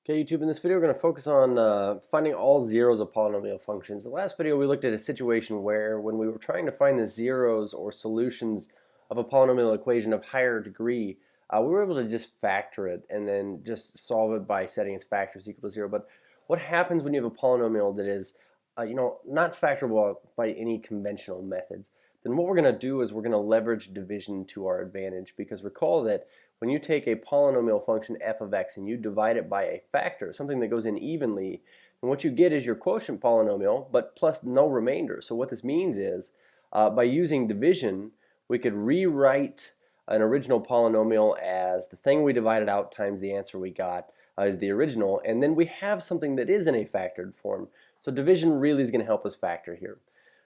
Okay, YouTube, in this video we're going to focus on finding all zeros of polynomial functions. In the last video we looked at a situation where when we were trying to find the zeros or solutions of a polynomial equation of higher degree, we were able to just factor it and then just solve it by setting its factors equal to 0. But what happens when you have a polynomial that is not factorable by any conventional methods? Then what we're going to do is we're going to leverage division to our advantage, because recall that when you take a polynomial function f of x and you divide it by a factor, something that goes in evenly, and what you get is your quotient polynomial, but plus no remainder. So what this means is, by using division, we could rewrite an original polynomial as the thing we divided out times the answer we got is the original, and then we have something that is in a factored form. So division really is going to help us factor here.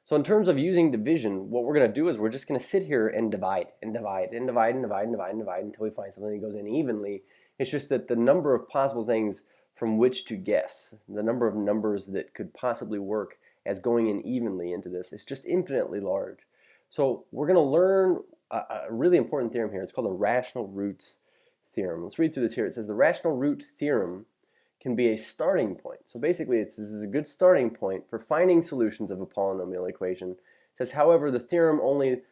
So in terms of using division, what we're going to do is we're just going to sit here and divide and divide and divide and divide and divide and divide until we find something that goes in evenly. It's just that the number of possible things from which to guess, the number of numbers that could possibly work as going in evenly into this, is just infinitely large. So we're going to learn a really important theorem here. It's called the rational roots theorem. Let's read through this here. It says the rational root theorem can be a starting point. So basically this is a good starting point for finding solutions of a polynomial equation. It says, however, the theorem only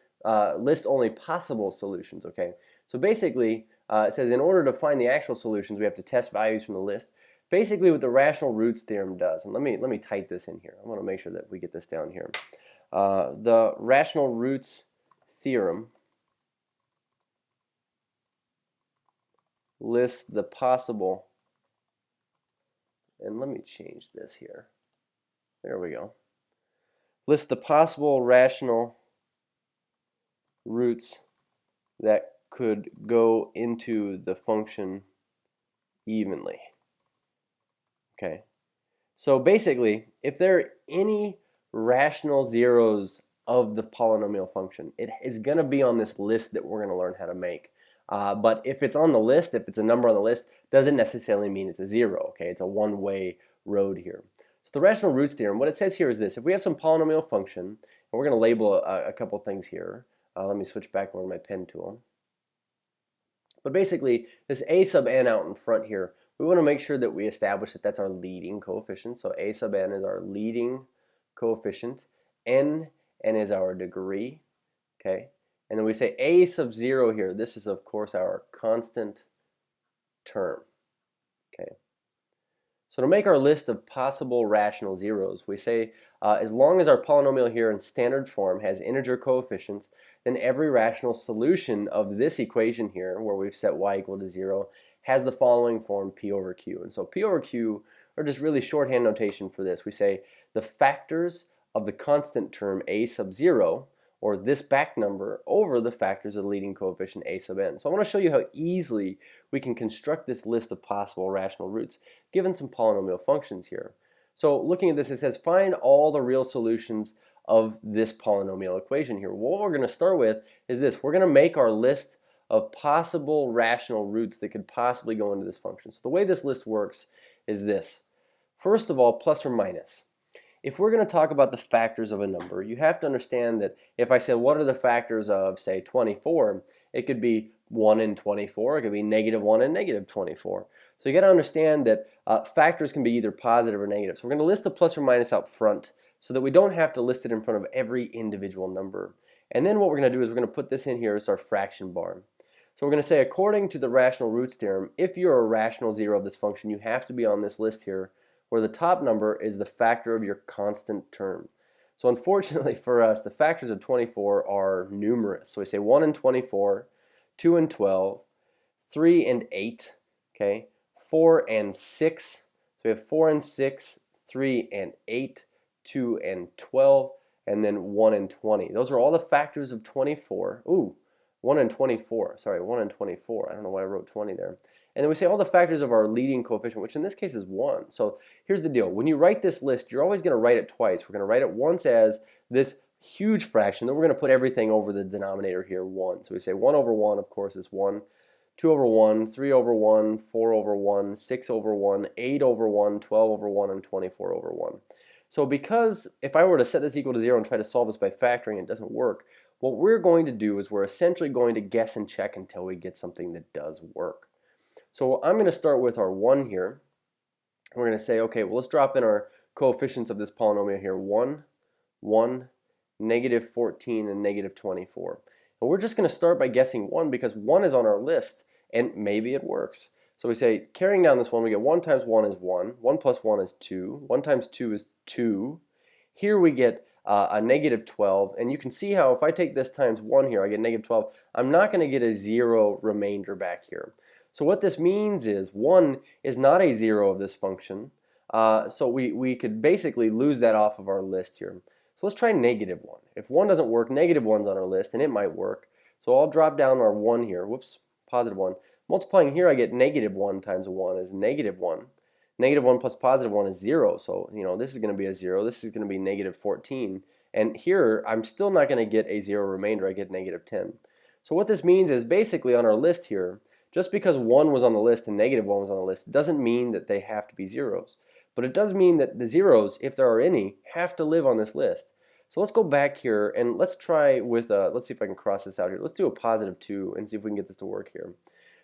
lists only possible solutions. Okay, so basically it says in order to find the actual solutions we have to test values from the list. Basically what the rational roots theorem does, and let me type this in here. I want to make sure that we get this down here. The rational roots theorem lists the possible, and let me change this here. There we go. List the possible rational roots that could go into the function evenly. Okay. So basically, if there are any rational zeros of the polynomial function, it is going to be on this list that we're going to learn how to make. But if it's on the list, if it's a number on the list, doesn't necessarily mean it's a zero. Okay, it's a one-way road here. So the rational roots theorem, what it says here is this: if we have some polynomial function, and we're going to label a couple things here. Let me switch back over to my pen tool. But basically, this a sub n out in front here, we want to make sure that we establish that that's our leading coefficient. So a sub n is our leading coefficient, n is our degree. Okay. And then we say a sub 0 here. This is, of course, our constant term. Okay. So to make our list of possible rational zeros, we say as long as our polynomial here in standard form has integer coefficients, then every rational solution of this equation here, where we've set y equal to 0, has the following form: p over q. And so p over q are just really shorthand notation for this. We say the factors of the constant term a sub 0, or this back number, over the factors of the leading coefficient a sub n. So I want to show you how easily we can construct this list of possible rational roots given some polynomial functions here. So looking at this, it says find all the real solutions of this polynomial equation here. What we're going to start with is this: we're going to make our list of possible rational roots that could possibly go into this function. So the way this list works is this: first of all, plus or minus. If we're going to talk about the factors of a number, you have to understand that if I say what are the factors of, say, 24, it could be 1 and 24, it could be -1 and -24. So you got to understand that factors can be either positive or negative. So we're going to list the plus or minus out front so that we don't have to list it in front of every individual number. And then what we're going to do is we're going to put this in here as our fraction bar. So we're going to say, according to the rational roots theorem, if you're a rational zero of this function, you have to be on this list here, where the top number is the factor of your constant term. So unfortunately for us, the factors of 24 are numerous. So we say 1 and 24, 2 and 12, 3 and 8, okay, 4 and 6. So we have 4 and 6, 3 and 8, 2 and 12, and then 1 and 20. Those are all the factors of 24. Ooh, 1 and 24. Sorry, 1 and 24. I don't know why I wrote 20 there. And then we say all the factors of our leading coefficient, which in this case is 1. So here's the deal. When you write this list, you're always going to write it twice. We're going to write it once as this huge fraction. Then we're going to put everything over the denominator here, 1. So we say 1 over 1, of course, is 1. 2 over 1, 3 over 1, 4 over 1, 6 over 1, 8 over 1, 12 over 1, and 24 over 1. So because if I were to set this equal to 0 and try to solve this by factoring, it doesn't work. What we're going to do is we're essentially going to guess and check until we get something that does work. So I'm going to start with our 1 here. We're going to say, okay, well, let's drop in our coefficients of this polynomial here. 1, 1, negative 14, and negative 24. And we're just going to start by guessing 1 because 1 is on our list, and maybe it works. So we say, carrying down this 1, we get 1 times 1 is 1. 1 plus 1 is 2. 1 times 2 is 2. Here we get a negative 12. And you can see how if I take this times 1 here, I get negative 12. I'm not going to get a 0 remainder back here. So what this means is 1 is not a 0 of this function. So we could basically lose that off of our list here. So let's try negative 1. If 1 doesn't work, negative 1's on our list, and it might work. So I'll drop down our 1 here. Whoops, positive 1. Multiplying here, I get negative 1 times 1 is negative 1. Negative 1 plus positive 1 is 0. So, this is going to be a 0. This is going to be negative 14. And here, I'm still not going to get a 0 remainder. I get negative 10. So what this means is basically on our list here, just because 1 was on the list and negative 1 was on the list doesn't mean that they have to be zeros. But it does mean that the zeros, if there are any, have to live on this list. So let's go back here and let's try with, let's see if I can cross this out here. Let's do a positive 2 and see if we can get this to work here.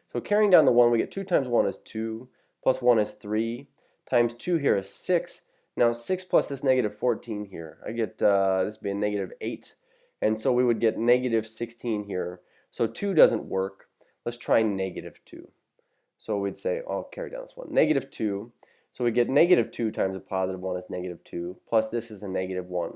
So carrying down the 1, we get 2 times 1 is 2, plus 1 is 3, times 2 here is 6. Now 6 plus this negative 14 here, I get, this would be a negative 8. And so we would get negative 16 here. So 2 doesn't work. Let's try negative 2. So we'd say, I'll carry down this one. Negative 2. So we get negative 2 times a positive 1 is negative 2, plus this is a negative 1.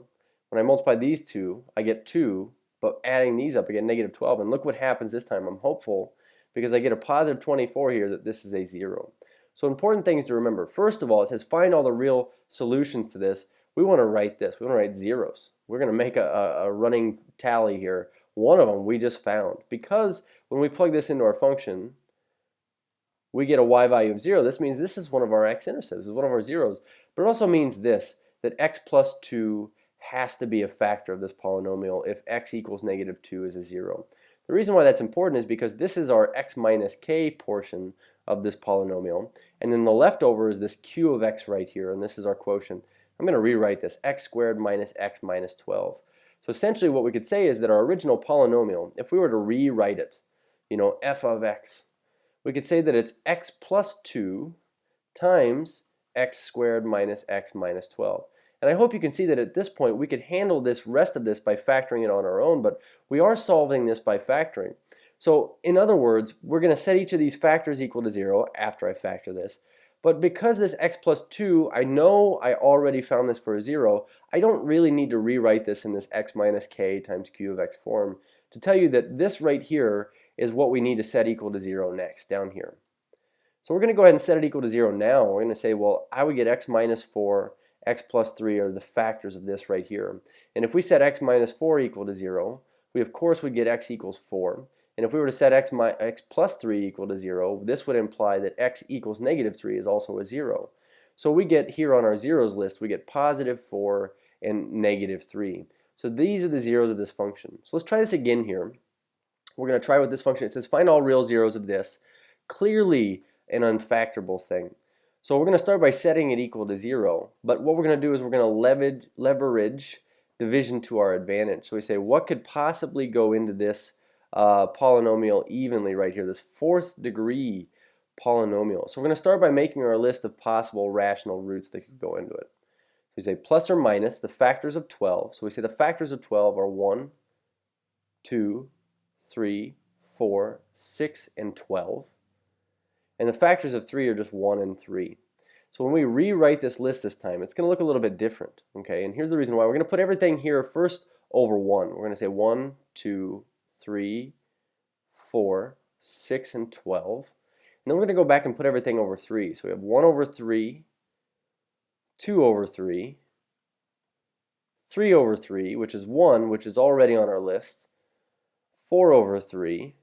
When I multiply these two, I get 2, but adding these up, I get negative 12. And look what happens this time. I'm hopeful because I get a positive 24 here that this is a 0. So important things to remember. First of all, it says find all the real solutions to this. We want to write this. We want to write zeros. We're going to make a running tally here. One of them we just found. Because when we plug this into our function, we get a y value of 0. This means this is one of our x-intercepts. This is one of our zeros. But it also means this, that x plus 2 has to be a factor of this polynomial if x equals negative 2 is a 0. The reason why that's important is because this is our x minus k portion of this polynomial. And then the leftover is this q of x right here, and this is our quotient. I'm going to rewrite this, x squared minus x minus 12. So essentially what we could say is that our original polynomial, if we were to rewrite it, f of x, we could say that it's x plus 2 times x squared minus x minus 12. And I hope you can see that at this point we could handle this rest of this by factoring it on our own, but we are solving this by factoring. So in other words, we're going to set each of these factors equal to 0 after I factor this. But because this x plus 2, I know I already found this for a 0, I don't really need to rewrite this in this x minus k times q of x form to tell you that this right here is what we need to set equal to 0 next, down here. So we're going to go ahead and set it equal to 0 now. We're going to say, well, I would get x minus 4, x plus 3 are the factors of this right here. And if we set x minus 4 equal to 0, we of course would get x equals 4. And if we were to set x plus 3 equal to 0, this would imply that x equals negative 3 is also a 0. So we get here on our zeros list, we get positive 4 and negative 3. So these are the zeros of this function. So let's try this again here. We're going to try with this function. It says find all real zeros of this. Clearly an unfactorable thing. So we're going to start by setting it equal to 0. But what we're going to do is we're going to leverage division to our advantage. So we say what could possibly go into this polynomial evenly right here, this 4th degree polynomial. So we're going to start by making our list of possible rational roots that could go into it. So we say plus or minus the factors of 12. So we say the factors of 12 are 1, 2, 3, 4, 6, and 12. And the factors of 3 are just 1 and 3. So when we rewrite this list this time, it's going to look a little bit different. Okay, and here's the reason why. We're going to put everything here first over 1. We're going to say 1, 2, 3, 4, 6, and 12. And then we're going to go back and put everything over 3. So we have 1 over 3, 2 over 3, 3 over 3, which is 1, which is already on our list, 4 over 3,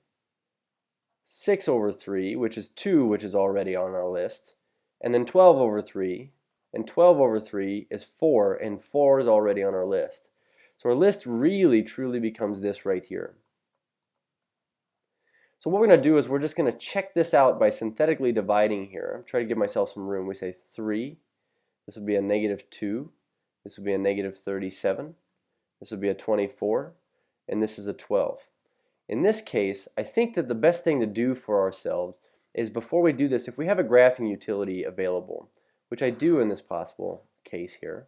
6 over 3, which is 2, which is already on our list, and then 12 over 3, and 12 over 3 is 4, and 4 is already on our list. So our list really truly becomes this right here. So what we're going to do is we're just going to check this out by synthetically dividing here. Try to give myself some room. We say 3. This would be a negative 2. This would be a negative 37. This would be a 24. And this is a 12. In this case, I think that the best thing to do for ourselves is before we do this, if we have a graphing utility available, which I do in this possible case here,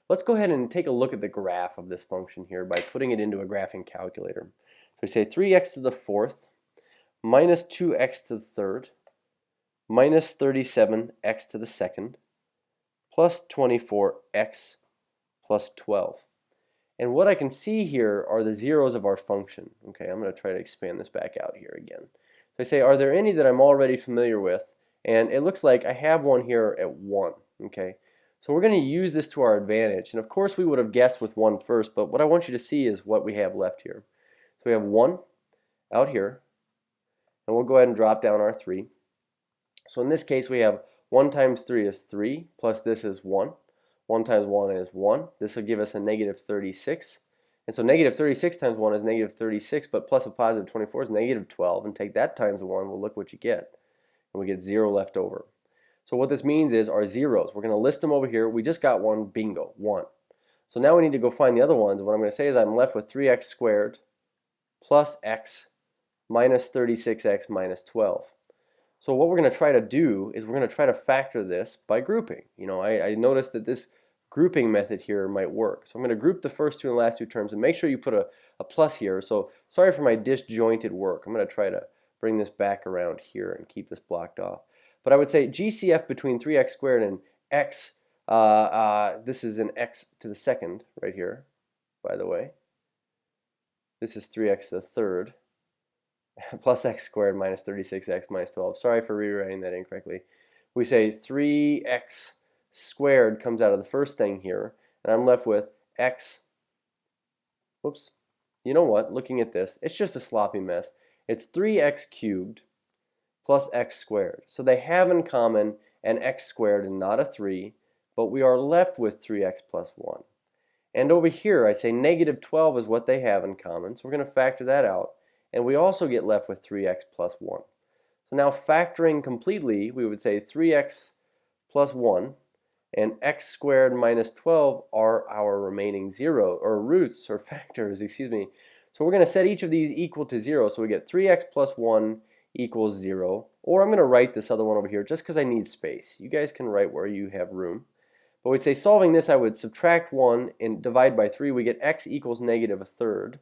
let's go ahead and take a look at the graph of this function here by putting it into a graphing calculator. So we say 3x to the fourth minus 2x to the third minus 37x to the second plus 24x plus 12. And what I can see here are the zeros of our function. Okay, I'm going to try to expand this back out here again. So I say, are there any that I'm already familiar with? And it looks like I have one here at 1. Okay, so we're going to use this to our advantage. And of course we would have guessed with 1 first, but what I want you to see is what we have left here. So we have 1 out here, and we'll go ahead and drop down our 3. So in this case we have 1 times 3 is 3, plus this is 1. 1 times 1 is 1. This will give us a negative 36. And so negative 36 times 1 is negative 36, but plus a positive 24 is negative 12. And take that times 1, well, look what you get. And we get 0 left over. So what this means is our zeros, we're going to list them over here. We just got one, bingo, 1. So now we need to go find the other ones. What I'm going to say is I'm left with 3x squared plus x minus 36x minus 12. So what we're going to try to do is we're going to try to factor this by grouping. You know, I noticed that this grouping method here might work. So I'm going to group the first two and last two terms and make sure you put a plus here. So sorry for my disjointed work. I'm going to try to bring this back around here and keep this blocked off. But I would say GCF between 3x squared and x, this is an x to the second right here, by the way. This is 3x to the third. Plus x squared minus 36x minus 12. Sorry for rewriting that incorrectly. We say 3x squared comes out of the first thing here, and I'm left with x. Whoops. You know what? Looking at this, it's just a sloppy mess. It's 3x cubed plus x squared. So they have in common an x squared and not a 3, but we are left with 3x plus 1. And over here, I say negative 12 is what they have in common, so we're going to factor that out. And we also get left with 3x plus 1. So now factoring completely, we would say 3x plus 1 and x squared minus 12 are our remaining roots or factors, excuse me. So we're going to set each of these equal to 0. So we get 3x plus 1 equals 0. Or I'm going to write this other one over here just because I need space. You guys can write where you have room. But we'd say solving this, I would subtract 1 and divide by 3. We get x equals negative a third.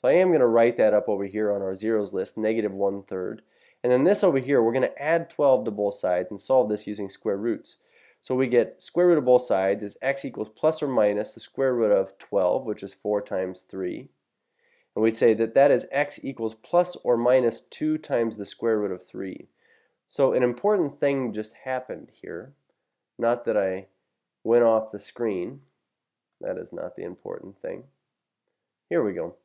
So I am going to write that up over here on our zeros list, negative 1/3. And then this over here, we're going to add 12 to both sides and solve this using square roots. So we get square root of both sides is x equals plus or minus the square root of 12, which is 4 times 3. And we'd say that that is x equals plus or minus 2 times the square root of 3. So an important thing just happened here. Not that I went off the screen. That is not the important thing. Here we go.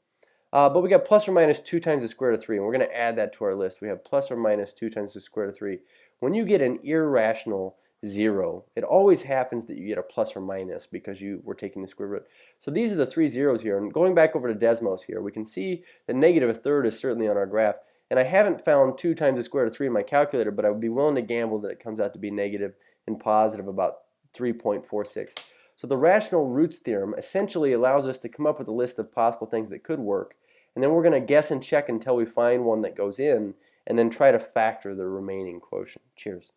But we got plus or minus 2 times the square root of 3, and we're going to add that to our list. We have plus or minus 2 times the square root of 3. When you get an irrational 0, it always happens that you get a plus or minus because you were taking the square root. So these are the 3 zeros here, and going back over to Desmos here, we can see that negative a third is certainly on our graph. And I haven't found 2 times the square root of 3 in my calculator, but I would be willing to gamble that it comes out to be negative and positive about 3.46. So the rational roots theorem essentially allows us to come up with a list of possible things that could work, and then we're going to guess and check until we find one that goes in, and then try to factor the remaining quotient. Cheers.